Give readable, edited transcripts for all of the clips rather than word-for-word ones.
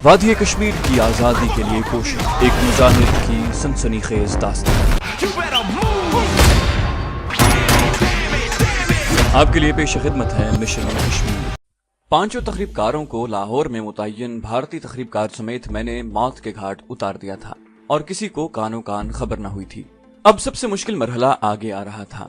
وادی کشمیر کی آزادی کے لیے کوشش، ایک مجاہد کی سنسنی خیز داستان آپ کے لیے پیش خدمت ہے مشن کشمیر۔ پانچوں تخریب کاروں کو لاہور میں متعین بھارتی تخریب کار سمیت میں نے موت کے گھاٹ اتار دیا تھا اور کسی کو کانوں کان خبر نہ ہوئی تھی۔ اب سب سے مشکل مرحلہ آگے آ رہا تھا۔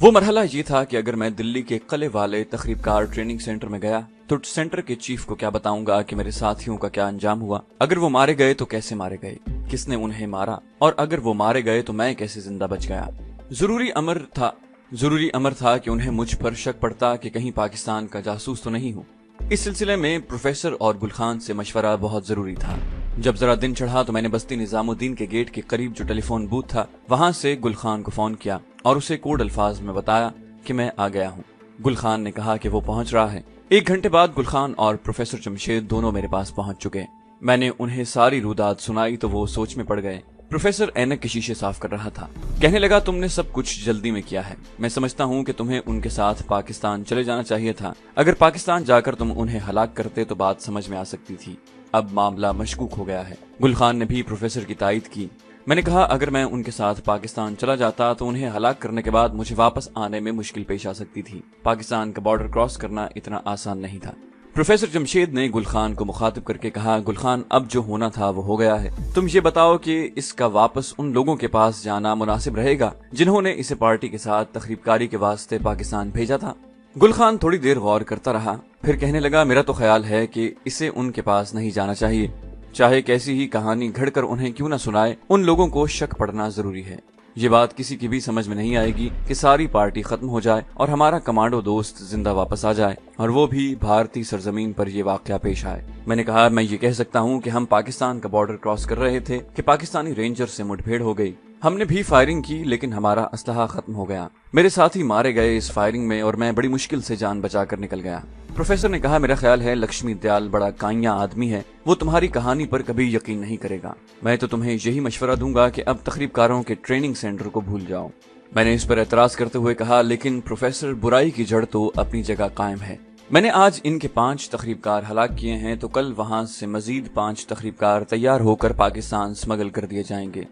وہ مرحلہ یہ تھا کہ اگر میں دلی کے قلعے والے تخریب کار ٹریننگ سینٹر میں گیا تو سینٹر کے چیف کو کیا بتاؤں گا کہ میرے ساتھیوں کا کیا انجام ہوا، اگر وہ مارے گئے تو کیسے مارے گئے، کس نے انہیں مارا، اور اگر وہ مارے گئے تو میں کیسے زندہ بچ گیا۔ ضروری امر تھا کہ انہیں مجھ پر شک پڑتا کہ کہیں پاکستان کا جاسوس تو نہیں ہوں۔ اس سلسلے میں پروفیسر اور گل خان سے مشورہ بہت ضروری تھا۔ جب ذرا دن چڑھا تو میں نے بستی نظام الدین کے گیٹ کے قریب جو ٹیلی فون بوتھ تھا وہاں سے گل خان کو فون کیا اور اسے کوڈ الفاظ میں بتایا کہ میں آ گیا ہوں۔ گل خان نے کہا کہ وہ پہنچ رہا ہے۔ 1 گھنٹے بعد گل خان اور پروفیسر جمشید دونوں میرے پاس پہنچ چکے۔ میں نے انہیں ساری روداد سنائی تو وہ سوچ میں پڑ گئے۔ پروفیسر اینک کے شیشے صاف کر رہا تھا، کہنے لگا تم نے سب کچھ جلدی میں کیا ہے۔ میں سمجھتا ہوں کہ تمہیں ان کے ساتھ پاکستان چلے جانا چاہیے تھا۔ اگر پاکستان جا کر تم انہیں ہلاک کرتے تو بات سمجھ میں آ سکتی تھی۔ اب معاملہ مشکوک ہو گیا ہے۔ گل خان نے بھی پروفیسر کی تائید کی۔ میں نے کہا اگر میں ان کے ساتھ پاکستان چلا جاتا تو انہیں ہلاک کرنے کے بعد مجھے واپس آنے میں مشکل پیش آ سکتی تھی۔ پاکستان کا بارڈر کراس کرنا اتنا آسان نہیں تھا۔ پروفیسر جمشید نے گل خان کو مخاطب کر کے کہا، گل خان اب جو ہونا تھا وہ ہو گیا ہے۔ تم یہ بتاؤ کہ اس کا واپس ان لوگوں کے پاس جانا مناسب رہے گا جنہوں نے اسے پارٹی کے ساتھ تخریب کاری کے واسطے پاکستان بھیجا تھا۔ گل خان تھوڑی دیر غور کرتا رہا، پھر کہنے لگا میرا تو خیال ہے کہ اسے ان کے پاس نہیں جانا چاہیے۔ چاہے کیسی ہی کہانی گھڑ کر انہیں کیوں نہ سنائے، ان لوگوں کو شک پڑنا ضروری ہے۔ یہ بات کسی کی بھی سمجھ میں نہیں آئے گی کہ ساری پارٹی ختم ہو جائے اور ہمارا کمانڈو دوست زندہ واپس آ جائے اور وہ بھی بھارتی سرزمین پر یہ واقعہ پیش آئے۔ میں نے کہا میں یہ کہہ سکتا ہوں کہ ہم پاکستان کا بارڈر کراس کر رہے تھے کہ پاکستانی رینجر سے مٹ بھیڑ ہو گئی۔ ہم نے بھی فائرنگ کی لیکن ہمارا اسلحہ ختم ہو گیا۔ میرے ساتھی مارے گئے اس فائرنگ میں اور میں بڑی مشکل سے جان بچا کر نکل گیا۔ پروفیسر نے کہا میرا خیال ہے لکشمی دیال بڑا کائنیا آدمی ہے، وہ تمہاری کہانی پر کبھی یقین نہیں کرے گا۔ میں تو تمہیں یہی مشورہ دوں گا کہ اب تخریب کاروں کے ٹریننگ سینٹر کو بھول جاؤ۔ میں نے اس پر اعتراض کرتے ہوئے کہا لیکن پروفیسر برائی کی جڑ تو اپنی جگہ قائم ہے۔ میں نے آج ان کے 5 تخریب کار ہلاک کیے ہیں تو کل وہاں سے مزید 5 تخریب کار تیار ہو کر پاکستان سمگل کر دیے جائیں گے۔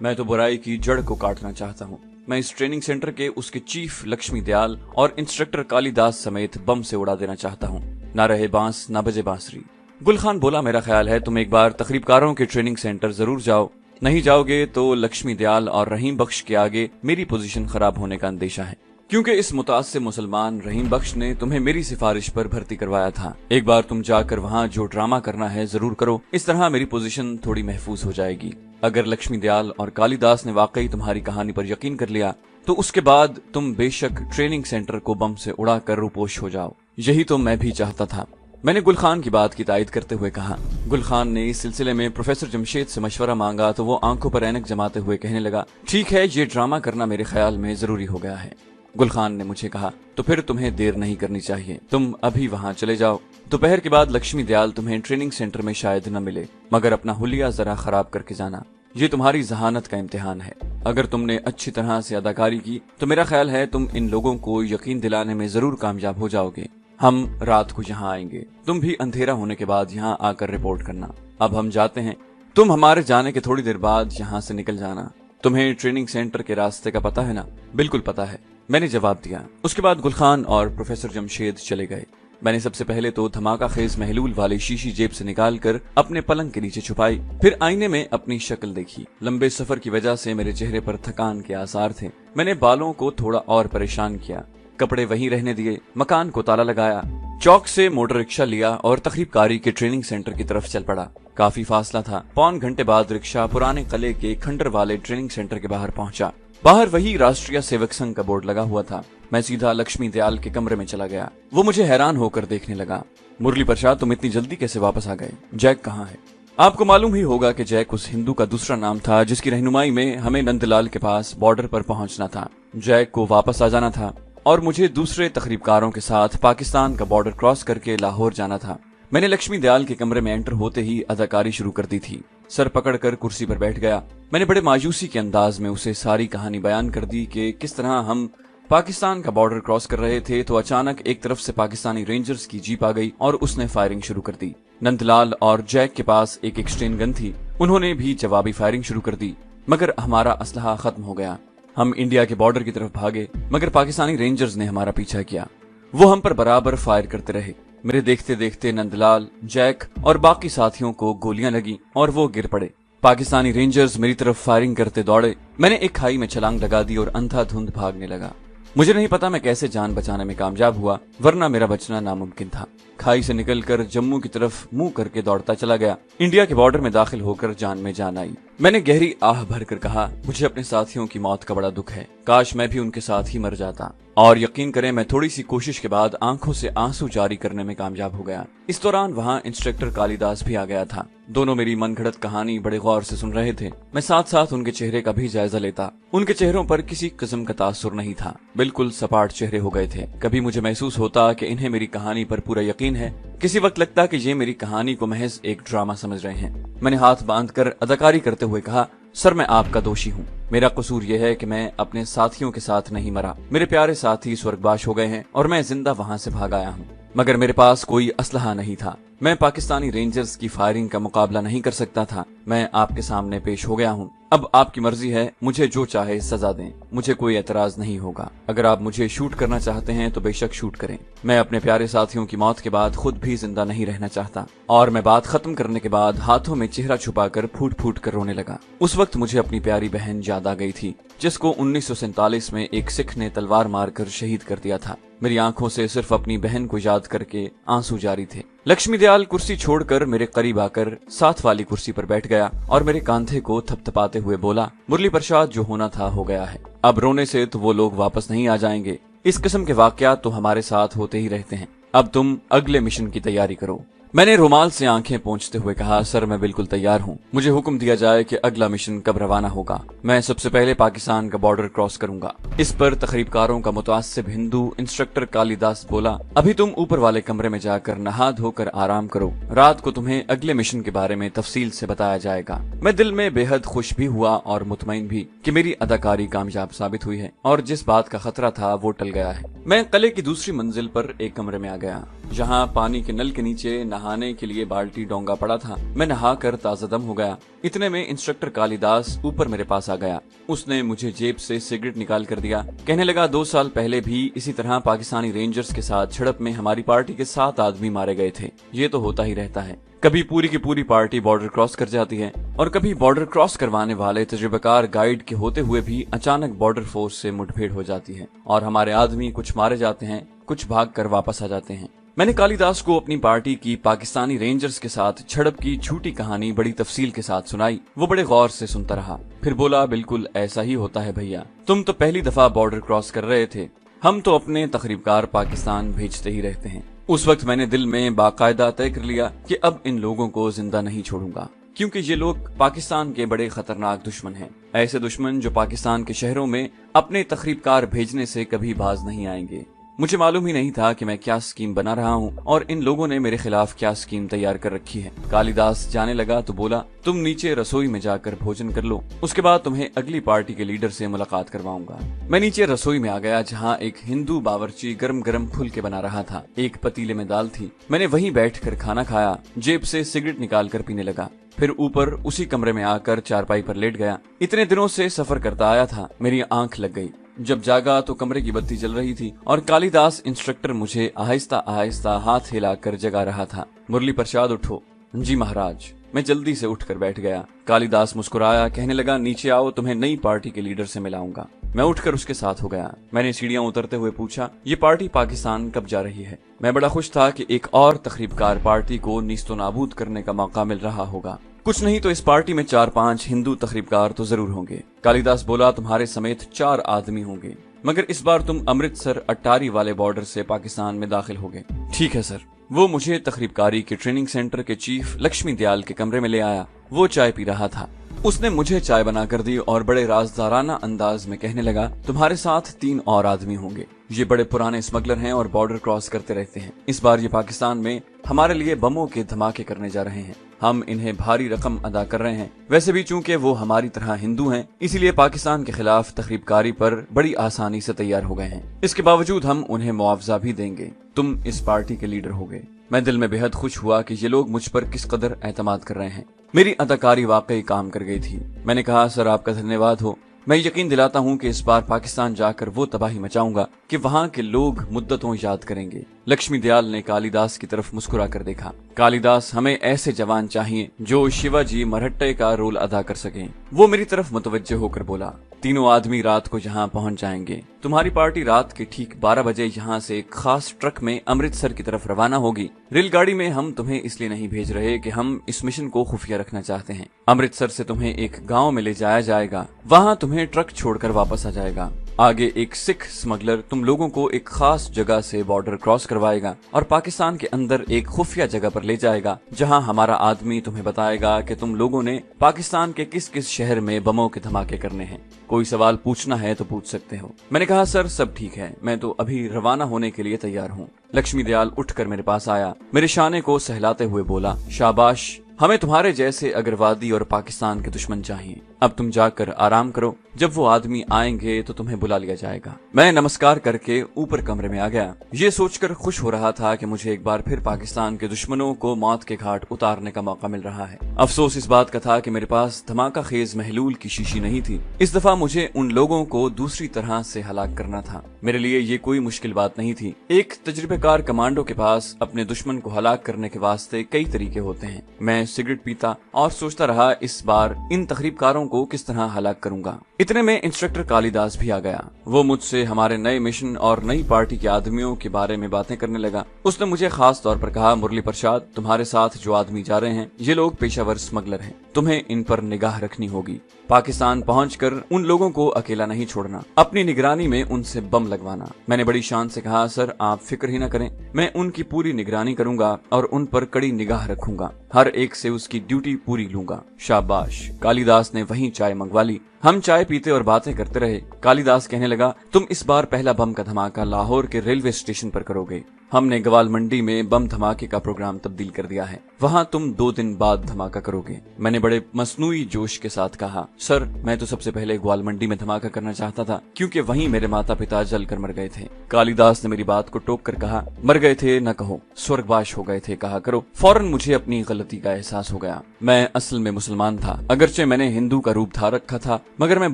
میں تو برائی کی جڑ کو کاٹنا چاہتا ہوں۔ میں اس ٹریننگ سینٹر کے اس کے چیف لکشمی دیال اور انسٹرکٹر کالی داس سمیت بم سے اڑا دینا چاہتا ہوں۔ نہ رہے بانس نہ بجے بانسری۔ گل خان بولا میرا خیال ہے تم ایک بار تخریب کاروں کے ٹریننگ سینٹر ضرور جاؤ، نہیں جاؤ گے تو لکشمی دیال اور رحیم بخش کے آگے میری پوزیشن خراب ہونے کا اندیشہ ہے، کیونکہ اس متعصب مسلمان رحیم بخش نے تمہیں میری سفارش پر بھرتی کروایا تھا۔ ایک بار تم جا کر وہاں جو ڈرامہ کرنا ہے ضرور کرو، اس طرح میری پوزیشن تھوڑی محفوظ ہو جائے گی۔ اگر لکشمی دیال اور کالی داس نے واقعی تمہاری کہانی پر یقین کر لیا تو اس کے بعد تم بے شک ٹریننگ سینٹر کو بم سے اڑا کر روپوش ہو جاؤ۔ یہی تو میں بھی چاہتا تھا۔ میں نے گل خان کی بات کی تائید کرتے ہوئے کہا۔ گل خان نے اس سلسلے میں پروفیسر جمشید سے مشورہ مانگا تو وہ آنکھوں پر اینک جماتے ہوئے کہنے لگا ٹھیک ہے یہ ڈرامہ کرنا میرے خیال میں ضروری ہو گیا ہے۔ گل خان نے مجھے کہا تو پھر تمہیں دیر نہیں کرنی چاہیے، تم ابھی وہاں چلے جاؤ۔ دوپہر کے بعد لکشمی دیال تمہیں ٹریننگ سینٹر میں شاید نہ ملے، مگر اپنا حلیہ ذرا خراب کر کے جانا، یہ تمہاری ذہانت کا امتحان ہے۔ اگر تم نے اچھی طرح سے اداکاری کی تو میرا خیال ہے تم ان لوگوں کو یقین دلانے میں ضرور کامیاب ہو جاؤ گے۔ ہم رات کو یہاں آئیں گے، تم بھی اندھیرا ہونے کے بعد یہاں آ کر رپورٹ کرنا۔ اب ہم جاتے ہیں، تم ہمارے جانے کے تھوڑی دیر بعد یہاں سے نکل جانا۔ تمہیں ٹریننگ سینٹر کے راستے کا پتہ ہے نا؟ بالکل پتہ ہے، میں نے جواب دیا۔ اس کے بعد گل خان اور پروفیسر جمشید چلے گئے۔ میں نے سب سے پہلے تو دھماکہ خیز محلول والی شیشی جیب سے نکال کر اپنے پلنگ کے نیچے چھپائی، پھر آئینے میں اپنی شکل دیکھی۔ لمبے سفر کی وجہ سے میرے چہرے پر تھکان کے آثار تھے۔ میں نے بالوں کو تھوڑا اور پریشان کیا، کپڑے وہیں رہنے دیے، مکان کو تالا لگایا، چوک سے موٹر رکشہ لیا اور تخریب کاری کے ٹریننگ سینٹر کی طرف چل پڑا۔ کافی فاصلہ تھا۔ 1.25 گھنٹے بعد رکشہ پرانے قلعے کے کھنڈر والے ٹریننگ سینٹر کے باہر پہنچا۔ باہر وہی راشٹریہ سیوک سنگھ کا بورڈ لگا ہوا تھا۔ میں سیدھا لکشمی دیال کے کمرے میں چلا گیا۔ وہ مجھے حیران ہو کر دیکھنے لگا۔ مرلی پرشاد تم اتنی جلدی کیسے واپس آ گئے؟ جیک کہاں ہے؟ آپ کو معلوم ہی ہوگا کہ جیک اس ہندو کا دوسرا نام تھا جس کی رہنمائی میں ہمیں نند لال کے پاس بارڈر پر پہنچنا تھا۔ جیک کو واپس آ جانا تھا اور مجھے دوسرے تخریب کاروں کے ساتھ پاکستان کا بارڈر کراس کر کے لاہور جانا تھا۔ میں نے لکشمی دیال کے کمرے میں انٹر ہوتے ہی اداکاری شروع کر دی تھی۔ سر پکڑ کر کرسی پر بیٹھ گیا۔ میں نے بڑے مایوسی کے انداز میں اسے ساری کہانی بیان کر دی کہ کس طرح ہم پاکستان کا بارڈر کراس کر رہے تھے تو اچانک ایک طرف سے پاکستانی رینجرز کی جیپ آ گئی اور اس نے فائرنگ شروع کر دی۔ नंदलाल और जैक के पास एक एक्सटेन गन थी। उन्होंने भी जवाबी फायरिंग शुरू कर दी, मगर हमारा असलहा खत्म हो गया। हम इंडिया के बॉर्डर की तरफ भागे, मगर पाकिस्तानी रेंजर्स ने हमारा पीछा किया। वो हम पर बराबर फायर करते रहे। मेरे देखते देखते नंदलाल, जैक और बाकी साथियों को गोलियां लगी और वो गिर पड़े। पाकिस्तानी रेंजर्स मेरी तरफ फायरिंग करते दौड़े। मैंने एक खाई में छलांग लगा दी और अंधाधुंध भागने लगा। मुझे नहीं पता मैं कैसे जान बचाने में कामयाब हुआ, वरना मेरा बचना नामुमकिन था। खाई से निकलकर जम्मू की तरफ मुंह करके दौड़ता चला गया। इंडिया के बॉर्डर में दाखिल होकर जान में जान आई। मैंने गहरी आह भरकर कहा, मुझे अपने साथियों की मौत का बड़ा दुख है, काश मैं भी उनके साथ ही मर जाता। और यकीन करें, मैं थोड़ी सी कोशिश के बाद आंखों से आंसू जारी करने में कामयाब हो गया। इस दौरान वहाँ इंस्ट्रक्टर कालिदास भी आ गया था। दोनों मेरी मनगढ़ंत कहानी बड़े गौर से सुन रहे थे। मैं साथ साथ उनके चेहरे का भी जायजा लेता। उनके चेहरों पर किसी किस्म का तासुर नहीं था, बिल्कुल सपाट चेहरे हो गए थे। कभी मुझे महसूस होता कि इन्हें मेरी कहानी पर पूरा यकीन है, किसी वक्त लगता कि ये मेरी कहानी को महज एक ड्रामा समझ रहे हैं। मैंने हाथ बांधकर अदाकारी करते हुए कहा, सर मैं आपका दोषी हूँ। मेरा कसूर यह है कि मैं अपने साथियों के साथ नहीं मरा। मेरे प्यारे साथी स्वर्गवास हो गए हैं और मैं जिंदा वहाँ से भाग आया हूँ, मगर मेरे पास कोई असलहा नहीं था। मैं पाकिस्तानी रेंजर्स की फायरिंग का मुकाबला नहीं कर सकता था। मैं आपके सामने पेश हो गया हूँ। अब आपकी मर्जी है, मुझे जो चाहे सजा दें, मुझे कोई एतराज नहीं होगा। अगर आप मुझे शूट करना चाहते हैं तो बेशक शूट करें। मैं अपने प्यारे साथियों की मौत के बाद खुद भी जिंदा नहीं रहना चाहता। और मैं बात खत्म करने के बाद हाथों में चेहरा छुपाकर फूट फूट कर रोने लगा। उस वक्त मुझे अपनी प्यारी बहन याद आ गई थी, जिसको 1947 में एक सिख ने तलवार मारकर शहीद कर दिया था। मेरी आंखों से सिर्फ अपनी बहन को याद करके आंसू जारी थे। लक्ष्मी दयाल कुर्सी छोड़कर मेरे करीब आकर साथ वाली कुर्सी पर बैठ गया और मेरे कांधे को थपथपाते हुए बोला, मुरली प्रसाद, जो होना था हो गया है। अब रोने से तो वो लोग वापस नहीं आ जाएंगे। इस किस्म के वाकयात तो हमारे साथ होते ही रहते हैं। अब तुम अगले मिशन की तैयारी करो। मैंने रुमाल से आंखें पोंछते हुए कहा, सर मैं बिल्कुल तैयार हूँ। मुझे हुक्म दिया जाए कि अगला मिशन कब रवाना होगा। मैं सबसे पहले पाकिस्तान का बॉर्डर क्रॉस करूंगा। इस पर तकरीबकारों का मुतासिब हिंदू इंस्ट्रक्टर कालिदास बोला, अभी तुम ऊपर वाले कमरे में जाकर नहा धोकर आराम करो। रात को तुम्हें अगले मिशन के बारे में तफसील से बताया जाएगा। मैं दिल में बेहद खुश भी हुआ और मुतमईन भी कि मेरी अदाकारी कामयाब साबित हुई है और जिस बात का खतरा था वो टल गया है। मैं किले की दूसरी मंजिल पर एक कमरे में आ गया, जहाँ पानी के नल के नीचे नहाने के लिए बाल्टी डोंगा पड़ा था। मैं नहाकर ताजा दम हो गया। इतने में इंस्ट्रक्टर कालिदास ऊपर मेरे पास आ गया। उसने मुझे जेब से सिगरेट निकाल कर दिया। कहने लगा, 2 साल पहले भी इसी तरह पाकिस्तानी रेंजर्स के साथ झड़प में हमारी पार्टी के 7 आदमी मारे गए थे। ये तो होता ही रहता है। कभी पूरी की पूरी पार्टी बॉर्डर क्रॉस कर जाती है और कभी बॉर्डर क्रॉस करवाने वाले तजुर्बेकार गाइड के होते हुए भी अचानक बॉर्डर फोर्स से मुठभेड़ हो जाती है और हमारे आदमी कुछ मारे जाते हैं, कुछ भाग कर वापस आ जाते हैं। मैंने कालिदास को अपनी पार्टी की पाकिस्तानी रेंजर्स के साथ झड़प की झूठी कहानी बड़ी तफसील के साथ सुनाई। वो बड़े गौर से सुनता रहा, फिर बोला, बिल्कुल ऐसा ही होता है भैया। तुम तो पहली दफा बॉर्डर क्रॉस कर रहे थे, हम तो अपने तकरीबकार पाकिस्तान भेजते ही रहते हैं। उस वक्त मैंने दिल में बाकायदा तय कर लिया कि अब इन लोगों को जिंदा नहीं छोड़ूंगा, क्योंकि ये लोग पाकिस्तान के बड़े खतरनाक दुश्मन हैं। ऐसे दुश्मन जो पाकिस्तान के शहरों में अपने तकरीबकार भेजने से कभी बाज नहीं आएंगे। मुझे मालूम ही नहीं था कि मैं क्या स्कीम बना रहा हूँ और इन लोगों ने मेरे खिलाफ क्या स्कीम तैयार कर रखी है। कालिदास जाने लगा तो बोला, तुम नीचे रसोई में जाकर भोजन कर लो, उसके बाद तुम्हें अगली पार्टी के लीडर से मुलाकात करवाऊंगा। मैं नीचे रसोई में आ गया, जहाँ एक हिंदू बावर्ची गरम गरम फुलके बना रहा था। एक पतीले में दाल थी। मैंने वहीं बैठकर खाना खाया, जेब से सिगरेट निकाल कर पीने लगा। फिर ऊपर उसी कमरे में आकर चारपाई पर लेट गया। इतने दिनों से सफर करता आया था, मेरी आंख लग गई। जब जागा तो कमरे की बत्ती जल रही थी और कालिदास इंस्ट्रक्टर मुझे आहिस्ता आहिस्ता हाथ हिलाकर जगा रहा था। मुरली प्रसाद उठो। जी महाराज। मैं जल्दी से उठकर बैठ गया। कालिदास मुस्कुराया, कहने लगा, नीचे आओ, तुम्हें नई पार्टी के लीडर से मिलाऊंगा। मैं उठकर उसके साथ हो गया। मैंने सीढ़ियां उतरते हुए पूछा, ये पार्टी पाकिस्तान कब जा रही है? मैं बड़ा खुश था कि एक और तकरीबकार पार्टी को नीस्तो नाबूद करने का मौका मिल रहा होगा। कुछ नहीं तो इस पार्टी में 4-5 हिंदू तकरीबकार तो जरूर होंगे। कालिदास बोला, तुम्हारे समेत 4 आदमी होंगे, मगर इस बार तुम अमृतसर अट्टारी वाले बॉर्डर से पाकिस्तान में दाखिल होगे। ठीक है सर। वो मुझे तकरीबकारी के ट्रेनिंग सेंटर के चीफ लक्ष्मी दयाल के कमरे में ले आया। वो चाय पी रहा था। उसने मुझे चाय बना कर दी और बड़े राजदाराना अंदाज में कहने लगा, तुम्हारे साथ 3 और आदमी होंगे। ये बड़े पुराने स्मगलर हैं और बॉर्डर क्रॉस करते रहते हैं। इस बार ये पाकिस्तान में हमारे लिए बमों के धमाके करने जा रहे हैं। हम इन्हें भारी रकम अदा कर रहे हैं। वैसे भी चूंकि वो हमारी तरह हिंदू हैं, इसीलिए पाकिस्तान के खिलाफ तकरीबकारी पर बड़ी आसानी से तैयार हो गए हैं। इसके बावजूद हम उन्हें मुआवजा भी देंगे। तुम इस पार्टी के लीडर होगे। मैं दिल में बेहद खुश हुआ कि ये लोग मुझ पर किस कदर एतमाद कर रहे हैं। मेरी अदाकारी वाकई काम कर गई थी। मैंने कहा, सर आपका धन्यवाद हो। मैं यकीन दिलाता हूँ कि इस बार पाकिस्तान जाकर वो तबाही मचाऊंगा कि वहाँ के लोग मुद्दतों याद करेंगे। लक्ष्मी दयाल ने कालिदास की तरफ मुस्कुरा कर देखा। कालिदास, हमें ऐसे जवान चाहिए जो शिवाजी मरहट्टे का रोल अदा कर सकें। वो मेरी तरफ मुतवज्जह होकर बोला, तीनों आदमी रात को यहाँ पहुँच जाएंगे। तुम्हारी पार्टी रात के ठीक 12 बजे यहाँ से एक खास ट्रक में अमृतसर की तरफ रवाना होगी। रेलगाड़ी में हम तुम्हें इसलिए नहीं भेज रहे कि हम इस मिशन को खुफिया रखना चाहते हैं। अमृतसर से तुम्हें एक गाँव में ले जाया जाएगा, वहाँ तुम्हें ट्रक छोड़कर वापस आ जाएगा। आगे एक सिख स्मगलर तुम लोगों को एक खास जगह से बॉर्डर क्रॉस करवाएगा और पाकिस्तान के अंदर एक खुफिया जगह पर ले जाएगा, जहां हमारा आदमी तुम्हें बताएगा कि तुम लोगों ने पाकिस्तान के किस किस शहर में बमों के धमाके करने हैं। कोई सवाल पूछना है तो पूछ सकते हो। मैंने कहा, सर सब ठीक है, मैं तो अभी रवाना होने के लिए तैयार हूँ। लक्ष्मी दयाल उठकर मेरे पास आया, मेरे शाने को सहलाते हुए बोला, शाबाश, हमें तुम्हारे जैसे अग्रवादी और पाकिस्तान के दुश्मन चाहिए। अब तुम जाकर आराम करो, जब वो आदमी आएंगे तो तुम्हें बुला लिया जाएगा। मैं नमस्कार करके ऊपर कमरे में आ गया। ये सोचकर खुश हो रहा था कि मुझे एक बार फिर पाकिस्तान के दुश्मनों को मौत के घाट उतारने का मौका मिल रहा है। अफसोस इस बात का था कि मेरे पास धमाका खेज महलूल की शीशी नहीं थी। इस दफा मुझे उन लोगों को दूसरी तरह से हलाक करना था। मेरे लिए ये कोई मुश्किल बात नहीं थी। एक तजुर्बेकार कमांडो के पास अपने दुश्मन को हलाक करने के वास्ते कई तरीके होते हैं। मैं सिगरेट पीता और सोचता रहा इस बार इन तखरीबकारों को किस तरह हलाक करूंगा। इतने में इंस्ट्रक्टर कालिदास भी आ गया। वो मुझसे हमारे नए मिशन और नई पार्टी के आदमियों के बारे में बातें करने लगा। उसने मुझे खास तौर पर कहा, मुरली प्रसाद, तुम्हारे साथ जो आदमी जा रहे हैं ये लोग पेशावर स्मगलर हैं, तुम्हें इन पर निगाह रखनी होगी। पाकिस्तान पहुंचकर उन लोगों को अकेला नहीं छोड़ना, अपनी निगरानी में उनसे बम लगवाना। मैंने बड़ी शान से कहा, सर आप फिक्र ही न करें, मैं उनकी पूरी निगरानी करूंगा और उन पर कड़ी निगाह रखूंगा, हर एक से उसकी ड्यूटी पूरी लूंगा। शाबाश। कालिदास ने वहीं चाय मंगवा ली। हम चाय पीते और बातें करते रहे। कालिदास कहने लगा, तुम इस बार पहला बम का धमाका लाहौर के रेलवे स्टेशन पर करोगे। हमने ग्वाल मंडी में बम धमाके का प्रोग्राम तब्दील कर दिया है, वहाँ तुम 2 दिन बाद धमाका करोगे। मैंने बड़े मसनूई जोश के साथ कहा, सर मैं तो सबसे पहले ग्वाल मंडी में धमाका करना चाहता था, क्योंकि वहीं मेरे माता पिता जलकर मर गए थे। कालिदास ने मेरी बात को टोक कर कहा, मर गए थे न कहो, स्वर्गवास हो गए थे कहा करो। फौरन मुझे अपनी गलती का एहसास हो गया। मैं असल में मुसलमान था, अगरचे मैंने हिंदू का रूप धार रखा था, मगर मैं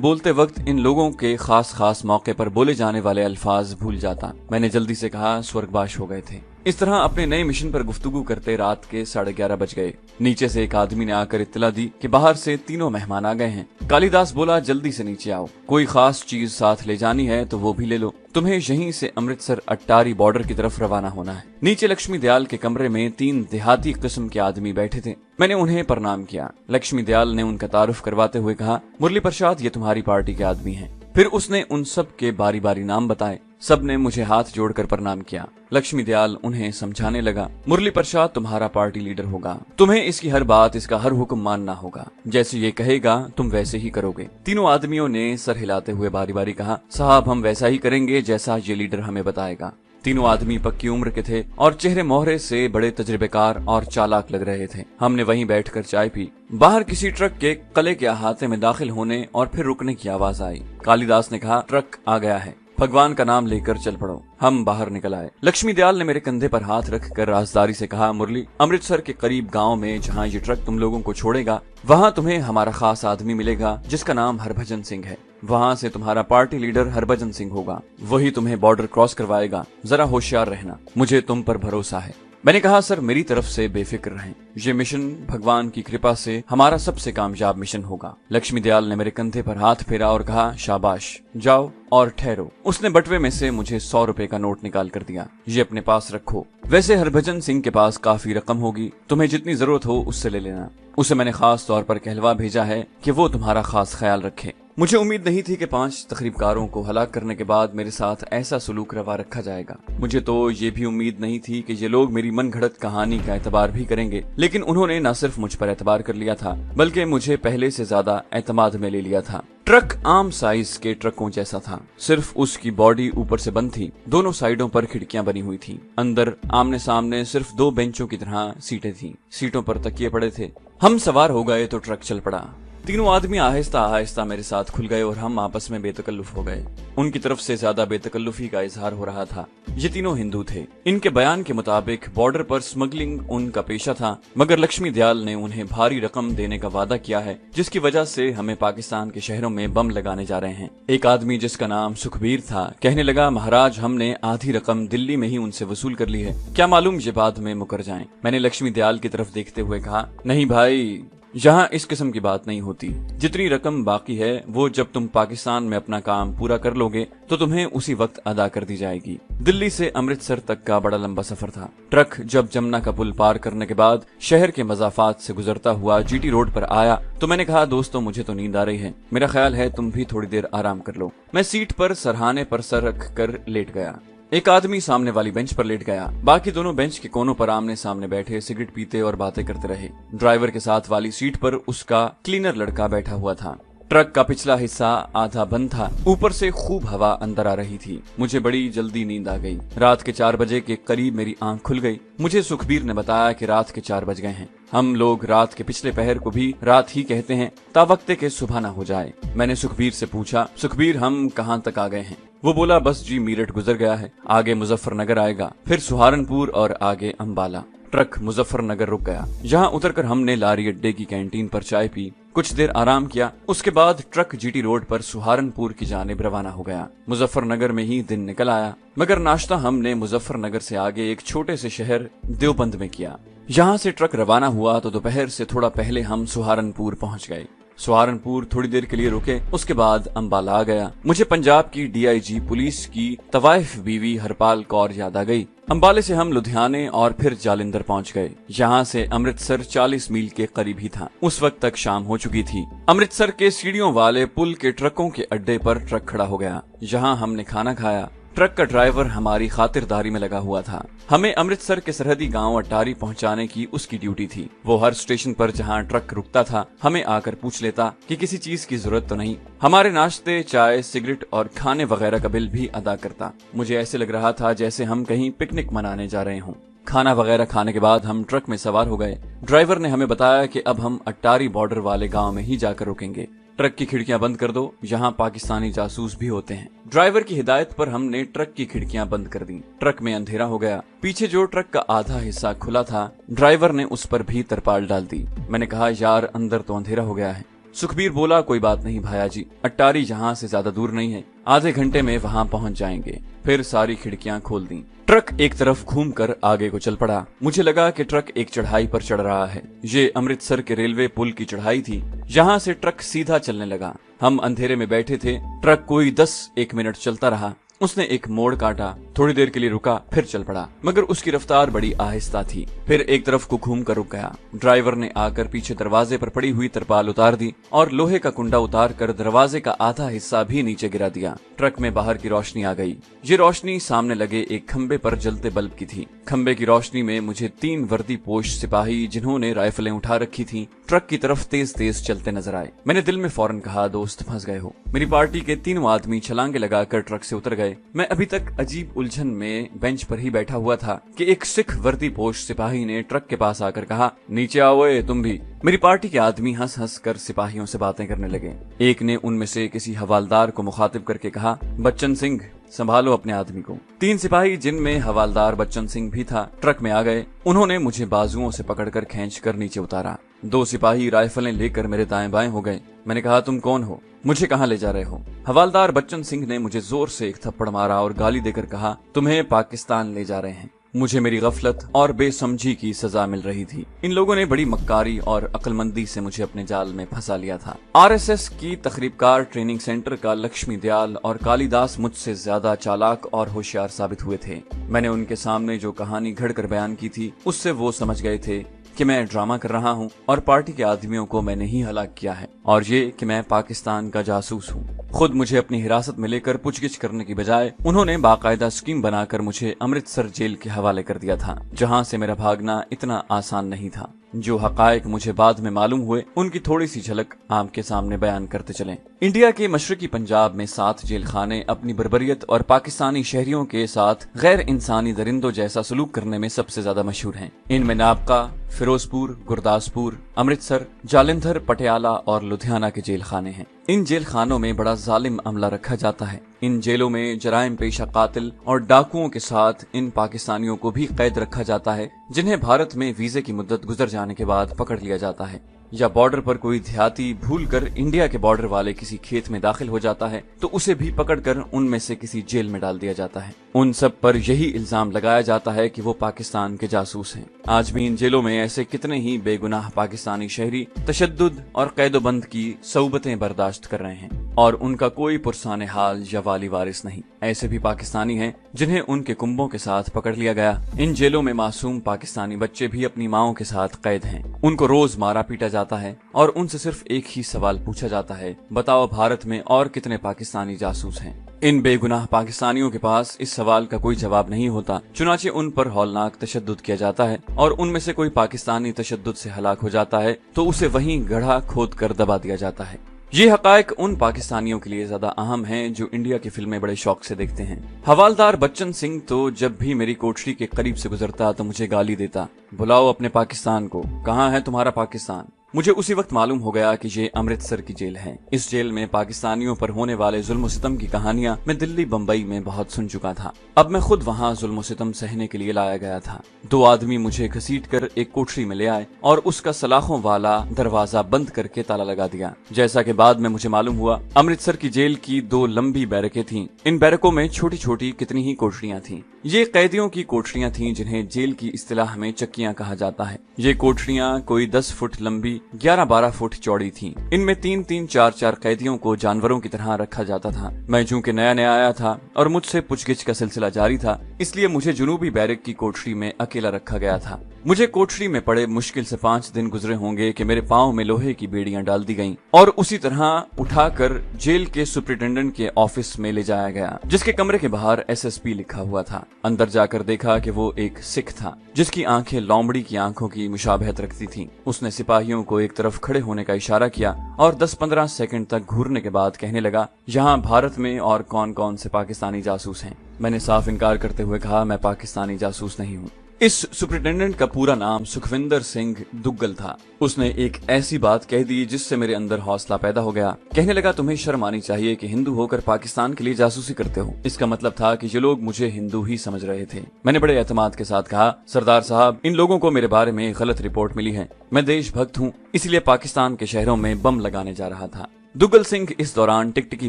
बोलते वक्त इन लोगों के खास खास मौके पर बोले जाने वाले अल्फाज भूल जाता। मैंने जल्दी से कहा, स्वर्गवास हो गए थे। इस तरह अपने नए मिशन पर गुफ्तगू करते रात के 11:30 बज गए। नीचे से एक आदमी ने आकर इत्तला दी कि बाहर से 3 मेहमान आ गए हैं। कालिदास बोला, जल्दी से नीचे आओ, कोई खास चीज साथ ले जानी है तो वो भी ले लो, तुम्हें यहीं से अमृतसर अट्टारी बॉर्डर की तरफ रवाना होना है। नीचे लक्ष्मी दयाल के कमरे में 3 देहाती किस्म के आदमी बैठे थे। मैंने उन्हें प्रणाम किया। लक्ष्मी दयाल ने उनका तारुफ करवाते हुए कहा, मुरली प्रसाद ये तुम्हारी पार्टी के आदमी हैं। फिर उसने उन सब के बारी बारी नाम बताए। सब ने मुझे हाथ जोड़कर प्रणाम किया। लक्ष्मी दयाल उन्हें समझाने लगा, मुरली प्रसाद तुम्हारा पार्टी लीडर होगा, तुम्हें इसकी हर बात, इसका हर हुक्म मानना होगा, जैसे ये कहेगा तुम वैसे ही करोगे। तीनों आदमियों ने सर हिलाते हुए बारी बारी कहा, साहब हम वैसा ही करेंगे जैसा ये लीडर हमें बताएगा। तीनों आदमी पक्की उम्र के थे और चेहरे मोहरे से बड़े तजुर्बेकार और चालाक लग रहे थे। हमने वहीं बैठकर चाय पी। बाहर किसी ट्रक के कले के अहाते में दाखिल होने और फिर रुकने की आवाज आई। कालिदास ने कहा, ट्रक आ गया है, भगवान का नाम लेकर चल पड़ो। हम बाहर निकल आए। लक्ष्मी दयाल ने मेरे कंधे पर हाथ रखकर राजदारी से कहा, मुरली, अमृतसर के करीब गांव में जहां ये ट्रक तुम लोगों को छोड़ेगा, वहां तुम्हें हमारा खास आदमी मिलेगा जिसका नाम हरभजन सिंह है। वहां से तुम्हारा पार्टी लीडर हरभजन सिंह होगा, वही तुम्हें बॉर्डर क्रॉस करवाएगा। जरा होशियार रहना, मुझे तुम पर भरोसा है। मैंने कहा, सर मेरी तरफ से बेफिक्र रहें, ये मिशन भगवान की कृपा से हमारा सबसे कामयाब मिशन होगा। लक्ष्मी दयाल ने मेरे कंधे पर हाथ फेरा और कहा, शाबाश, जाओ और ठहरो। उसने बटवे में से मुझे 100 रुपए का नोट निकाल कर दिया, ये अपने पास रखो। वैसे हरभजन सिंह के पास काफी रकम होगी, तुम्हें जितनी जरूरत हो उससे ले लेना। उसे मैंने खास तौर पर कहलवा भेजा है कि वो तुम्हारा खास ख्याल रखे। मुझे उम्मीद नहीं थी कि 5 तखरीबकारों को हलाक करने के बाद मेरे साथ ऐसा सलूक रवा रखा जाएगा। मुझे तो ये भी उम्मीद नहीं थी कि ये लोग मेरी मनगढ़ंत कहानी का एतबार भी करेंगे, लेकिन उन्होंने न सिर्फ मुझ पर एतबार कर लिया था, बल्कि मुझे पहले से ज्यादा एतमाद में ले लिया था। ट्रक आम साइज के ट्रकों जैसा था, सिर्फ उसकी बॉडी ऊपर से बंद थी। दोनों साइडों पर खिड़कियां बनी हुई थी। अंदर आमने सामने सिर्फ 2 बेंचों की तरह सीटें थीं। सीटों पर तकिए पड़े थे। हम सवार हो गए तो ट्रक चल पड़ा। तीनों आदमी आहिस्ता आहिस्ता मेरे साथ खुल गए और हम आपस में बेतकल्लुफ हो गए। उनकी तरफ से ज्यादा बेतकल्लुफी का इजहार हो रहा था। ये तीनों हिंदू थे। इनके बयान के मुताबिक बॉर्डर पर स्मगलिंग उनका पेशा था, मगर लक्ष्मी दयाल ने उन्हें भारी रकम देने का वादा किया है, जिसकी वजह से हमें पाकिस्तान के शहरों में बम लगाने जा रहे हैं। एक आदमी जिसका नाम सुखबीर था कहने लगा, महाराज हमने आधी रकम दिल्ली में ही उनसे वसूल कर ली है, क्या मालूम ये बाद में मुकर जाएं। मैंने लक्ष्मी दयाल की तरफ देखते हुए कहा, नहीं भाई, यहाँ इस किस्म की बात नहीं होती। जितनी रकम बाकी है वो जब तुम पाकिस्तान में अपना काम पूरा कर लोगे तो तुम्हें उसी वक्त अदा कर दी जाएगी। दिल्ली से अमृतसर तक का बड़ा लंबा सफर था। ट्रक जब जमुना का पुल पार करने के बाद शहर के मजाफात से गुजरता हुआ जीटी रोड पर आया तो मैंने कहा, दोस्तों मुझे तो नींद आ रही है, मेरा ख्याल है तुम भी थोड़ी देर आराम कर लो। मैं सीट पर सरहाने पर सर रख कर लेट गया। एक आदमी सामने वाली बेंच पर लेट गया। बाकी दोनों बेंच के कोनों पर आमने सामने बैठे सिगरेट पीते और बातें करते रहे। ड्राइवर के साथ वाली सीट पर उसका क्लीनर लड़का बैठा हुआ था। ट्रक का पिछला हिस्सा आधा बंद था, ऊपर से खूब हवा अंदर आ रही थी। मुझे बड़ी जल्दी नींद आ गई। रात के 4 बजे के करीब मेरी आंख खुल गई। मुझे सुखबीर ने बताया कि रात के 4 बज गए हैं। हम लोग रात के पिछले पहर को भी रात ही कहते हैं, तावक्ते के सुबह न हो जाए। मैंने सुखबीर से पूछा, सुखबीर हम कहाँ तक आ गए हैं? वो बोला, बस जी मीरठ गुजर गया है, आगे मुजफ्फरनगर आएगा, फिर सहारनपुर और आगे अंबाला। ट्रक मुजफ्फरनगर रुक गया। यहाँ उतरकर हमने लारी अड्डे की कैंटीन पर चाय पी, कुछ देर आराम किया। उसके बाद ट्रक जीटी रोड पर सहारनपुर की जानिब रवाना हो गया। मुजफ्फरनगर में ही दिन निकल आया, मगर नाश्ता हमने मुजफ्फरनगर से आगे एक छोटे से शहर देवबंद में किया। यहाँ से ट्रक रवाना हुआ तो दोपहर से थोड़ा पहले हम सहारनपुर पहुँच गए। सहारनपुर थोड़ी देर के लिए रुके, उसके बाद अंबाला आ गया। मुझे पंजाब की डीआईजी पुलिस की तवाइफ बीवी हरपाल कौर याद आ गई। अंबाले से हम लुधियाने और फिर जालंधर पहुंच गए। यहाँ से अमृतसर 40 मील के करीब ही था। उस वक्त तक शाम हो चुकी थी। अमृतसर के सीढ़ियों वाले पुल के ट्रकों के अड्डे पर ट्रक खड़ा हो गया। यहाँ हमने खाना खाया। ट्रक का ड्राइवर हमारी खातिरदारी में लगा हुआ था। हमें अमृतसर के सरहदी गांव अटारी पहुंचाने की उसकी ड्यूटी थी। वो हर स्टेशन पर जहां ट्रक रुकता था हमें आकर पूछ लेता कि किसी चीज की जरूरत तो नहीं। हमारे नाश्ते, चाय, सिगरेट और खाने वगैरह का बिल भी अदा करता। मुझे ऐसे लग रहा था जैसे हम कहीं पिकनिक मनाने जा रहे हों। खाना वगैरह खाने के बाद हम ट्रक में सवार हो गए। ड्राइवर ने हमें बताया कि अब हम अटारी बॉर्डर वाले गाँव में ही जाकर रुकेंगे। ट्रक की खिड़कियां बंद कर दो, यहाँ पाकिस्तानी जासूस भी होते हैं। ड्राइवर की हिदायत पर हमने ट्रक की खिड़कियां बंद कर दी। ट्रक में अंधेरा हो गया। पीछे जो ट्रक का आधा हिस्सा खुला था, ड्राइवर ने उस पर भी तरपाल डाल दी। मैंने कहा, यार अंदर तो अंधेरा हो गया है। सुखबीर बोला, कोई बात नहीं भाया जी, अट्टारी यहाँ से ज्यादा दूर नहीं है, आधे घंटे में वहाँ पहुँच जाएंगे। फिर सारी खिड़कियां खोल दी। ट्रक एक तरफ घूमकर आगे को चल पड़ा। मुझे लगा कि ट्रक एक चढ़ाई पर चढ़ रहा है। ये अमृतसर के रेलवे पुल की चढ़ाई थी। यहाँ से ट्रक सीधा चलने लगा। हम अंधेरे में बैठे थे। ट्रक कोई 10-1 मिनट चलता रहा। उसने एक मोड़ काटा, थोड़ी देर के लिए रुका, फिर चल पड़ा, मगर उसकी रफ्तार बड़ी आहिस्ता थी। फिर एक तरफ को घूम कर रुक गया। ड्राइवर ने आकर पीछे दरवाजे पर पड़ी हुई तरपाल उतार दी और लोहे का कुंडा उतार कर दरवाजे का आधा हिस्सा भी नीचे गिरा दिया। ट्रक में बाहर की रोशनी आ गई। ये रोशनी सामने लगे एक खंबे पर जलते बल्ब की थी। खंबे की रोशनी में मुझे 3 वर्दी पोश सिपाही जिन्होंने राइफलें उठा रखी थी ट्रक की तरफ तेज तेज चलते नजर आए। मैंने दिल में फौरन कहा, दोस्त फंस गए हो। मेरी पार्टी के 3 आदमी छलांगे लगाकर ट्रक से उतर गए। मैं अभी तक अजीब उलझन में बेंच पर ही बैठा हुआ था कि एक सिख वर्दी पोश सिपाही ने ट्रक के पास आकर कहा, नीचे आओ तुम भी। मेरी पार्टी के आदमी हंस हंस कर सिपाहियों से बातें करने लगे। एक ने उनमें से किसी हवालदार को मुखातिब करके कहा, बच्चन सिंह संभालो अपने आदमी को। 3 सिपाही जिनमें हवालदार बच्चन सिंह भी था ट्रक में आ गए। उन्होंने मुझे बाजुओं से पकड़कर खींचकर नीचे उतारा। 2 सिपाही राइफलें लेकर मेरे दाएं बाएं हो गए। मैंने कहा, तुम कौन हो, मुझे कहाँ ले जा रहे हो? हवालदार बच्चन सिंह ने मुझे जोर से एक थप्पड़ मारा और गाली देकर कहा, तुम्हें पाकिस्तान ले जा रहे हैं। मुझे मेरी गफलत और बेसमझी की सजा मिल रही थी। इन लोगों ने बड़ी मक्कारी और अक्लमंदी से मुझे अपने जाल में फंसा लिया था। आरएसएस की तकरीबकार ट्रेनिंग सेंटर का लक्ष्मी दयाल और कालिदास मुझसे ज्यादा चालाक और होशियार साबित हुए थे। मैंने उनके सामने जो कहानी घड़कर बयान की थी उससे वो समझ गए थे कि मैं ड्रामा कर रहा हूँ और पार्टी के आदमियों को मैंने ही हलाक किया है, और ये कि मैं पाकिस्तान का जासूस हूँ। खुद मुझे अपनी हिरासत में लेकर पूछगिछ करने की बजाय उन्होंने बाकायदा स्कीम बनाकर मुझे अमृतसर जेल के हवाले कर दिया था, जहाँ से मेरा भागना इतना आसान नहीं था। जो हकायक मुझे बाद में मालूम हुए उनकी थोड़ी सी झलक आपके सामने बयान करते चलें। इंडिया के मशरकी पंजाब में 7 जेल खाने अपनी बर्बरियत और पाकिस्तानी शहरियों के साथ गैर इंसानी दरिंदों जैसा सलूक करने में सबसे ज्यादा मशहूर हैं। इनमें नाबका, फिरोजपुर, गुरदासपुर, अमृतसर, जालंधर, पटियाला और लुधियाना के जेल खाने हैं। इन जेल खानों में बड़ा जालिम अमला रखा जाता है। इन जेलों में जराइम पेशा कातिल और डाकुओं के साथ इन पाकिस्तानियों को भी कैद रखा जाता है जिन्हें भारत में वीजे की मुद्दत गुजर जाने के बाद पकड़ लिया जाता है, या बॉर्डर पर कोई देहाती भूलकर इंडिया के बॉर्डर वाले किसी खेत में दाखिल हो जाता है तो उसे भी पकड़कर उनमें से किसी जेल में डाल दिया जाता है। उन सब पर यही इल्जाम लगाया जाता है कि वो पाकिस्तान के जासूस हैं। आज भी इन जेलों में ऐसे कितने ही बेगुनाह पाकिस्तानी शहरी तशद्दुद और कैदोबंद की सऊबतें बर्दाश्त कर रहे हैं और उनका कोई पुरसाने हाल या वाली वारिस नहीं। ऐसे भी पाकिस्तानी हैं जिन्हें उनके कुंबों के साथ पकड़ लिया गया। इन जेलों में मासूम पाकिस्तानी बच्चे भी अपनी माओं के साथ कैद हैं। उनको रोज मारा पीटा जाता है और उनसे सिर्फ एक ही सवाल पूछा जाता है, बताओ भारत में और कितने पाकिस्तानी जासूस हैं। इन बेगुनाह पाकिस्तानियों के पास इस सवाल का कोई जवाब नहीं होता, चुनाचे उन पर हौलनाक तशद्दुद किया जाता है और उनमें से कोई पाकिस्तानी तशद्दुद से हलाक हो जाता है तो उसे वहीं गड्ढा खोद कर दबा दिया जाता है। ये हकायक उन पाकिस्तानियों के लिए ज्यादा अहम हैं जो इंडिया की फिल्में बड़े शौक से देखते हैं। हवालदार बच्चन सिंह तो जब भी मेरी कोठरी के करीब से गुजरता तो मुझे गाली देता, बुलाओ अपने पाकिस्तान को, कहाँ है तुम्हारा पाकिस्तान। मुझे उसी वक्त मालूम हो गया कि ये अमृतसर की जेल है। इस जेल में पाकिस्तानियों पर होने वाले जुल्म सितम की कहानियां मैं दिल्ली बम्बई में बहुत सुन चुका था। अब मैं खुद वहाँ जुल्म सितम सहने के लिए लाया गया था। 2 आदमी मुझे घसीट कर एक कोठरी में ले आए और उसका सलाखों वाला दरवाजा बंद करके ताला लगा दिया। जैसा कि बाद में मुझे मालूम हुआ, अमृतसर की जेल की 2 लंबी बैरकें थीं। इन बैरकों में छोटी छोटी कितनी ही कोठरियां थीं। ये कैदियों की कोठरियां थीं जिन्हें जेल की इस्तिलाह में चक्कियां कहा जाता है। ये कोठरियां कोई 10 फुट लंबी 11-12 फुट चौड़ी थीं। इनमें 3-3, 4-4 कैदियों को जानवरों की तरह रखा जाता था। मैं चूंकि नया नया आया था और मुझसे पूछगिछ का सिलसिला जारी था, इसलिए मुझे जुनूबी बैरक की कोठरी में अकेला रखा गया था। मुझे कोठरी में पड़े मुश्किल से 5 दिन गुजरे होंगे कि मेरे पाँव में लोहे की बेड़ियां डाल दी गईं और उसी तरह उठाकर जेल के सुप्रिटेंडेंट के ऑफिस में ले जाया गया, जिसके कमरे के बाहर SSP लिखा हुआ था। अंदर जाकर देखा कि वो एक सिख था जिसकी आंखें लोमड़ी की आंखों की मुशाबहत रखती थीं। उसने सिपाहियों को एक तरफ खड़े होने का इशारा किया और 10-15 सेकंड तक घूरने के बाद कहने लगा, यहाँ भारत में और कौन कौन से पाकिस्तानी जासूस हैं। मैंने साफ इनकार करते हुए कहा, मैं पाकिस्तानी जासूस नहीं हूँ। इस सुप्रिटेंडेंट का पूरा नाम सुखविंदर सिंह दुग्गल था। उसने एक ऐसी बात कह दी जिससे मेरे अंदर हौसला पैदा हो गया। कहने लगा, तुम्हें शर्म आनी चाहिए कि हिंदू होकर पाकिस्तान के लिए जासूसी करते हो। इसका मतलब था कि ये लोग मुझे हिंदू ही समझ रहे थे। मैंने बड़े एतमाद के साथ कहा, सरदार साहब, इन लोगों को मेरे बारे में गलत रिपोर्ट मिली है। मैं देशभक्त हूँ, इसलिए पाकिस्तान के शहरों में बम लगाने जा रहा था। दुग्गल सिंह इस दौरान टिकटिकी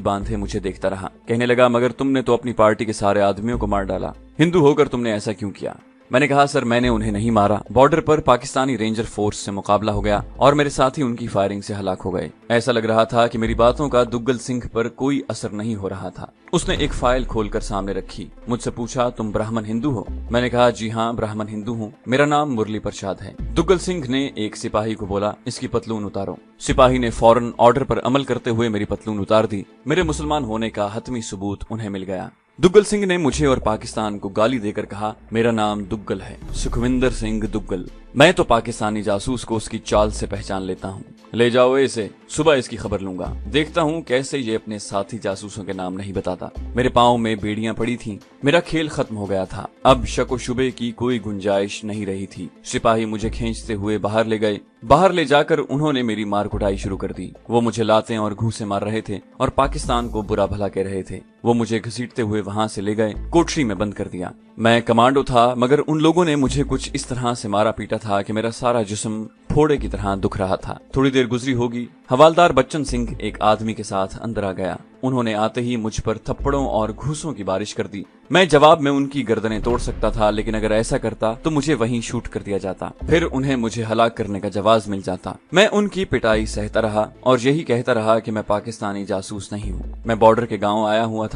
बांधे मुझे देखता रहा। कहने लगा, मगर तुमने तो अपनी पार्टी के सारे आदमियों को मार डाला, हिंदू होकर तुमने ऐसा क्यों किया। मैंने कहा, सर, मैंने उन्हें नहीं मारा। बॉर्डर पर पाकिस्तानी रेंजर फोर्स से मुकाबला हो गया और मेरे साथी उनकी फायरिंग से हलाक हो गए। ऐसा लग रहा था कि मेरी बातों का दुग्गल सिंह पर कोई असर नहीं हो रहा था। उसने एक फाइल खोलकर सामने रखी, मुझसे पूछा, तुम ब्राह्मण हिंदू हो। मैंने कहा, जी हाँ, ब्राह्मण हिंदू हूँ, मेरा नाम मुरली प्रसाद है। दुग्गल सिंह ने एक सिपाही को बोला, इसकी पतलून उतारो। सिपाही ने फौरन ऑर्डर पर अमल करते हुए मेरी पतलून उतार दी। मेरे मुसलमान होने का हतमी सबूत उन्हें मिल गया। दुग्गल सिंह ने मुझे और पाकिस्तान को गाली देकर कहा, मेरा नाम दुग्गल है, सुखविंदर सिंह दुग्गल। मैं तो पाकिस्तानी जासूस को उसकी चाल से पहचान लेता हूँ। ले जाओ इसे, सुबह इसकी खबर लूंगा। देखता हूँ कैसे ये अपने साथी जासूसों के नाम नहीं बताता। मेरे पाँव में बेड़ियां पड़ी थीं। मेरा खेल खत्म हो गया था। अब शक व शुबे की कोई गुंजाइश नहीं रही थी। सिपाही मुझे खींचते हुए बाहर ले गए। बाहर ले जाकर उन्होंने मेरी मार कुटाई शुरू कर दी। वो मुझे लातें और घूंसे मार रहे थे और पाकिस्तान को बुरा भला कह रहे थे। वो मुझे घसीटते हुए वहां से ले गए, कोठरी में बंद कर दिया। मैं कमांडो था, मगर उन लोगों ने मुझे कुछ इस तरह से मारा पीटा था कि मेरा सारा जिस्म फोड़े की तरह दुख रहा था। थोड़ी देर गुजरी होगी, हवालदार बच्चन सिंह एक आदमी के साथ अंदर आ गया। उन्होंने आते ही मुझ पर थप्पड़ों और घूंसों की बारिश कर दी। मैं जवाब में उनकी गर्दनें तोड़ सकता था, लेकिन अगर ऐसा करता तो मुझे वहीं शूट कर दिया जाता, फिर उन्हें मुझे हलाक करने का जवाब मिल जाता। मैं उनकी पिटाई सहता रहा और यही कहता रहा कि मैं पाकिस्तानी जासूस नहीं हूँ। मैं बॉर्डर के गाँव आया हुआ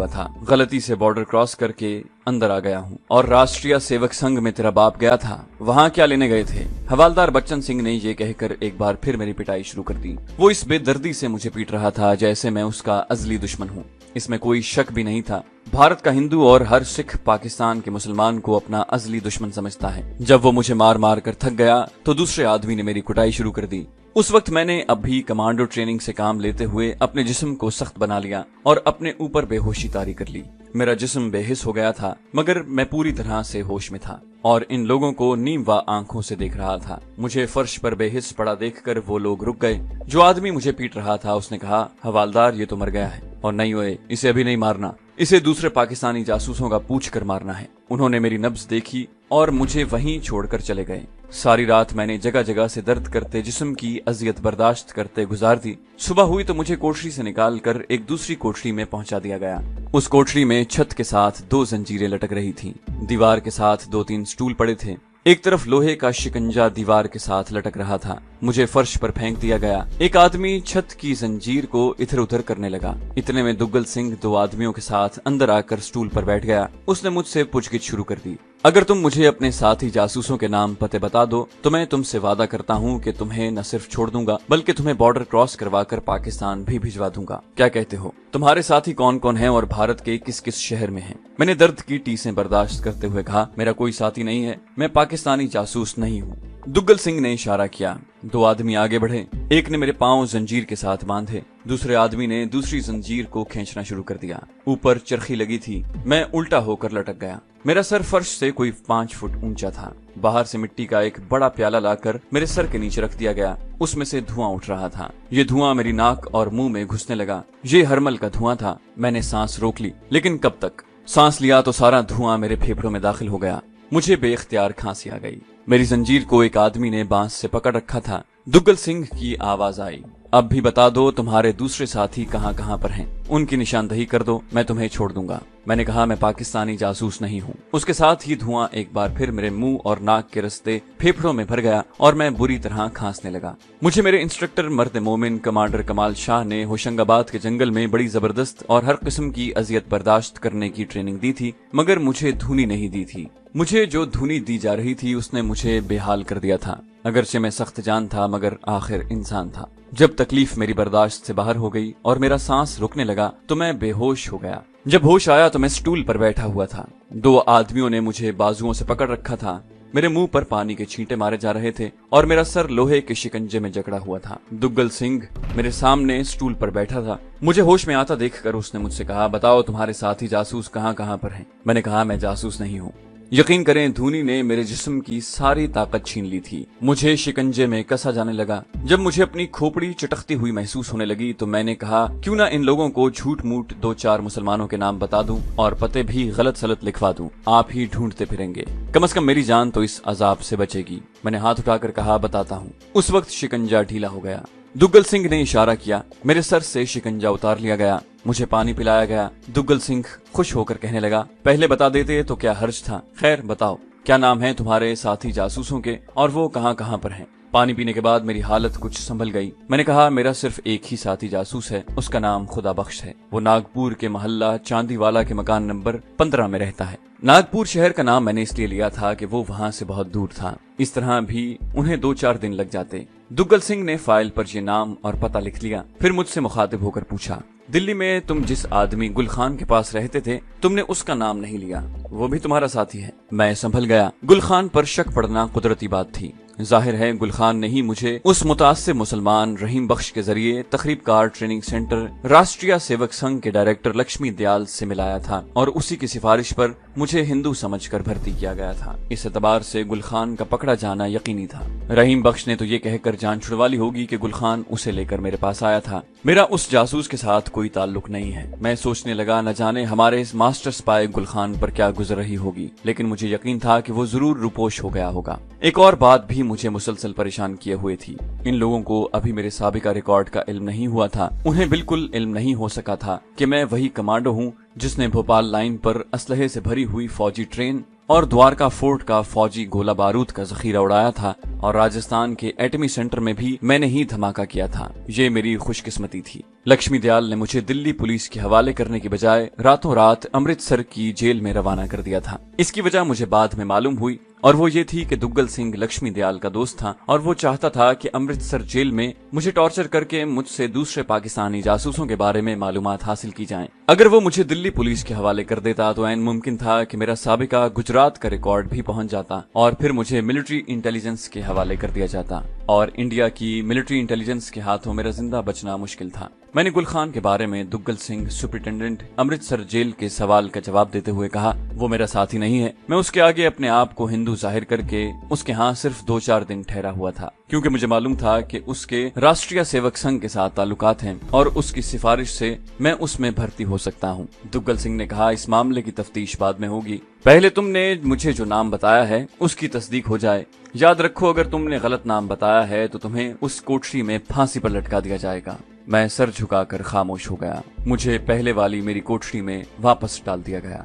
था। गलती से बॉर्डर क्रॉस करके अंदर आ गया हूँ और राष्ट्रीय सेवक संघ में तेरा बाप गया था, वहाँ क्या लेने गए थे। हवालदार बच्चन सिंह ने ये कहकर एक बार फिर मेरी पिटाई शुरू कर दी। वो इस बेदर्दी से मुझे पीट रहा था जैसे मैं उसका अजली दुश्मन हूँ। इसमें कोई शक भी नहीं था। भारत का हिंदू और हर सिख पाकिस्तान के मुसलमान को अपना अजली दुश्मन समझता है। जब वो मुझे मार मार कर थक गया तो दूसरे आदमी ने मेरी कुटाई शुरू कर दी। उस वक्त मैंने अभी कमांडो ट्रेनिंग से काम लेते हुए अपने जिस्म को सख्त बना लिया और अपने ऊपर बेहोशी तारी कर ली। मेरा जिस्म बेहिस हो गया था, मगर मैं पूरी तरह से होश में था और इन लोगों को नीम व आंखों से देख रहा था। मुझे फर्श पर बेहिस पड़ा देखकर वो लोग रुक गए। जो आदमी मुझे पीट रहा था उसने कहा, हवालदार, ये तो मर गया है। और नहीं ओए, इसे अभी नहीं मारना, इसे दूसरे पाकिस्तानी जासूसों का पूछ कर मारना है। उन्होंने मेरी नब्ज देखी और मुझे वहीं छोड़कर चले गए। सारी रात मैंने जगह जगह से दर्द करते जिस्म की अजियत बर्दाश्त करते गुजार दी। सुबह हुई तो मुझे कोठरी से निकाल कर एक दूसरी कोठरी में पहुंचा दिया गया। उस कोठरी में छत के साथ 2 जंजीरें लटक रही थीं। दीवार के साथ 2-3 स्टूल पड़े थे। एक तरफ लोहे का शिकंजा दीवार के साथ लटक रहा था। मुझे फर्श पर फेंक दिया गया। एक आदमी छत की जंजीर को इधर उधर करने लगा। इतने में दुग्गल सिंह 2 आदमियों के साथ अंदर आकर स्टूल पर बैठ गया। उसने मुझसे पूछगिछ शुरू कर दी। अगर तुम मुझे अपने साथी जासूसों के नाम पते बता दो तो मैं तुमसे वादा करता हूँ कि तुम्हें न सिर्फ छोड़ दूंगा बल्कि तुम्हें बॉर्डर क्रॉस करवा कर पाकिस्तान भी भिजवा दूंगा। क्या कहते हो? तुम्हारे साथी कौन कौन हैं और भारत के किस किस शहर में हैं? मैंने दर्द की टीसें बर्दाश्त करते हुए कहा, मेरा कोई साथी नहीं है, मैं पाकिस्तानी जासूस नहीं हूँ। दुग्गल सिंह ने इशारा किया। 2 आदमी आगे बढ़े। एक ने मेरे पांव जंजीर के साथ बांधे, दूसरे आदमी ने दूसरी जंजीर को खींचना शुरू कर दिया। ऊपर चरखी लगी थी। मैं उल्टा होकर लटक गया। मेरा सर फर्श से कोई 5 फुट ऊंचा था। बाहर से मिट्टी का एक बड़ा प्याला लाकर मेरे सर के नीचे रख दिया गया। उसमें से धुआं उठ रहा था। ये धुआं मेरी नाक और मुंह में घुसने लगा। ये हरमल का धुआं था। मैंने सांस रोक ली, लेकिन कब तक? सांस लिया तो सारा धुआं मेरे फेफड़ों में दाखिल हो गया। मुझे बेख्तियार खांसी आ गई। मेरी जंजीर को एक आदमी ने बांस से पकड़ रखा था। दुग्गल सिंह की आवाज आई, अब भी बता दो तुम्हारे दूसरे साथी कहाँ कहाँ पर हैं? उनकी निशानदही कर दो, मैं तुम्हें छोड़ दूंगा। मैंने कहा, मैं पाकिस्तानी जासूस नहीं हूँ। उसके साथ ही धुआं एक बार फिर मेरे मुंह और नाक के रास्ते फेफड़ों में भर गया और मैं बुरी तरह खांसने लगा। मुझे मेरे इंस्ट्रक्टर मर्द मोमिन कमांडर कमाल शाह ने होशंगाबाद के जंगल में बड़ी जबरदस्त और हर किस्म की अजियत बर्दाश्त करने की ट्रेनिंग दी थी, मगर मुझे धुनी नहीं दी थी। मुझे जो धुनी दी जा रही थी उसने मुझे बेहाल कर दिया था। अगरचे मैं सख्त जान था मगर आखिर इंसान था। जब तकलीफ मेरी बर्दाश्त से बाहर हो गई और मेरा सांस रुकने लगा तो मैं बेहोश हो गया। जब होश आया तो मैं स्टूल पर बैठा हुआ था। 2 आदमियों ने मुझे बाजुओं से पकड़ रखा था। मेरे मुंह पर पानी के छींटे मारे जा रहे थे और मेरा सर लोहे के शिकंजे में जकड़ा हुआ था। दुग्गल सिंह मेरे सामने स्टूल पर बैठा था। मुझे होश में आता देखकर उसने मुझसे कहा, बताओ तुम्हारे साथी जासूस कहाँ कहाँ पर हैं? मैंने कहा, मैं जासूस नहीं हूँ। यकीन करें, धूनी ने मेरे जिस्म की सारी ताकत छीन ली थी। मुझे शिकंजे में कसा जाने लगा। जब मुझे अपनी खोपड़ी चटकती हुई महसूस होने लगी तो मैंने कहा, क्यों ना इन लोगों को झूठ मूठ 2-4 मुसलमानों के नाम बता दूं और पते भी गलत सलत लिखवा दूं। आप ही ढूंढते फिरेंगे, कम से कम मेरी जान तो इस अजाब से बचेगी। मैंने हाथ उठाकर कहा, बताता हूँ। उस वक्त शिकंजा ढीला हो गया। दुग्गल सिंह ने इशारा किया। मेरे सर से शिकंजा उतार लिया गया। मुझे पानी पिलाया गया। दुग्गल सिंह खुश होकर कहने लगा, पहले बता देते तो क्या हर्ज था। खैर बताओ, क्या नाम है तुम्हारे साथी जासूसों के और वो कहाँ कहाँ पर हैं? पानी पीने के बाद मेरी हालत कुछ संभल गई। मैंने कहा, मेरा सिर्फ एक ही साथी जासूस है, उसका नाम खुदा बख्श है। वो नागपुर के मोहल्ला चांदीवाला के मकान नंबर 15 में रहता है। नागपुर शहर का नाम मैंने इसलिए लिया था कि वो वहाँ से बहुत दूर था। इस तरह भी उन्हें 2-4 दिन लग जाते। दुग्गल सिंह ने फाइल पर ये नाम और पता लिख लिया। फिर मुझसे मुखातिब होकर पूछा, दिल्ली में तुम जिस आदमी गुल खान के पास रहते थे, तुमने उसका नाम नहीं लिया, वो भी तुम्हारा साथी है? मैं संभल गया। गुल खान पर शक पड़ना कुदरती बात थी। जाहिर है गुल खान ने ही मुझे उस मुतासिर मुसलमान रहीम बख्श के जरिए तकरीबकार ट्रेनिंग सेंटर राष्ट्रीय सेवक संघ के डायरेक्टर लक्ष्मी दयाल से मिलाया था और उसी की सिफारिश पर मुझे हिंदू समझकर भर्ती किया गया था। इस एतबार से गुल खान का पकड़ा जाना यकीनी था। रहीम बख्श ने तो ये कहकर जान छुड़वा ली होगी कि गुल खान उसे लेकर मेरे पास आया था। मेरा उस जासूस के साथ कोई ताल्लुक नहीं है। मैं सोचने लगा, न जाने हमारे इस मास्टर स्पाई गुल खान पर क्या गुजर रही होगी, लेकिन मुझे यकीन था कि वो जरूर रुपोश हो गया होगा। एक और बात भी मुझे मुसलसल परेशान किए हुए थी। इन लोगों को अभी मेरे साबिका रिकॉर्ड का इल्म नहीं हुआ था। उन्हें बिल्कुल इल्म नहीं हो सका था कि मैं वही कमांडो हूँ जिसने भोपाल लाइन पर असलहे से भरी हुई फौजी ट्रेन और द्वारका फोर्ट का फौजी गोला बारूद का जखीरा उड़ाया था और राजस्थान के एटमी सेंटर में भी मैंने ही धमाका किया था। ये मेरी खुशकिस्मती थी। लक्ष्मी दयाल ने मुझे दिल्ली पुलिस के हवाले करने की बजाय रातों रात अमृतसर की जेल में रवाना कर दिया था। इसकी वजह मुझे बाद में मालूम हुई और वो ये थी कि दुग्गल सिंह लक्ष्मी दयाल का दोस्त था और वो चाहता था कि अमृतसर जेल में मुझे टॉर्चर करके मुझसे दूसरे पाकिस्तानी जासूसों के बारे में मालूमात हासिल की जाएं। अगर वो मुझे दिल्ली पुलिस के हवाले कर देता तो ऐन मुमकिन था कि मेरा साबिका गुजरात का रिकॉर्ड भी पहुंच जाता और फिर मुझे मिलिट्री इंटेलिजेंस के हवाले कर दिया जाता और इंडिया की मिलिट्री इंटेलिजेंस के हाथों मेरा जिंदा बचना मुश्किल था। मैंने गुल खान के बारे में दुग्गल सिंह सुपरिटेंडेंट अमृतसर जेल के सवाल का जवाब देते हुए कहा, वो मेरा साथी नहीं है। मैं उसके आगे अपने आप को हिंदू जाहिर करके उसके यहाँ सिर्फ 2-4 दिन ठहरा हुआ था, क्योंकि मुझे मालूम था कि उसके राष्ट्रीय सेवक संघ के साथ ताल्लुकात हैं और उसकी सिफारिश से मैं उसमें भर्ती हो सकता हूँ। दुग्गल सिंह ने कहा, इस मामले की तफ्तीश बाद में होगी, पहले तुमने मुझे जो नाम बताया है उसकी तस्दीक हो जाए। याद रखो, अगर तुमने गलत नाम बताया है तो तुम्हें उस कोठरी में फांसी पर लटका दिया जाएगा। मैं सर झुकाकर खामोश हो गया। मुझे पहले वाली मेरी कोठरी में वापस डाल दिया गया।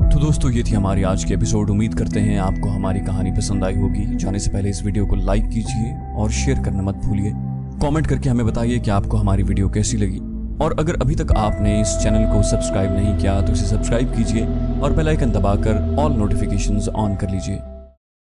तो दोस्तों, ये थी हमारी आज की एपिसोड। उम्मीद करते हैं आपको हमारी कहानी पसंद आई होगी। जाने से पहले इस वीडियो को लाइक कीजिए और शेयर करना मत भूलिए। कमेंट करके हमें बताइए कि आपको हमारी वीडियो कैसी लगी, और अगर अभी तक आपने इस चैनल को सब्सक्राइब नहीं किया तो इसे सब्सक्राइब कीजिए और बेल आइकन दबाकर ऑल नोटिफिकेशंस ऑन कर लीजिए।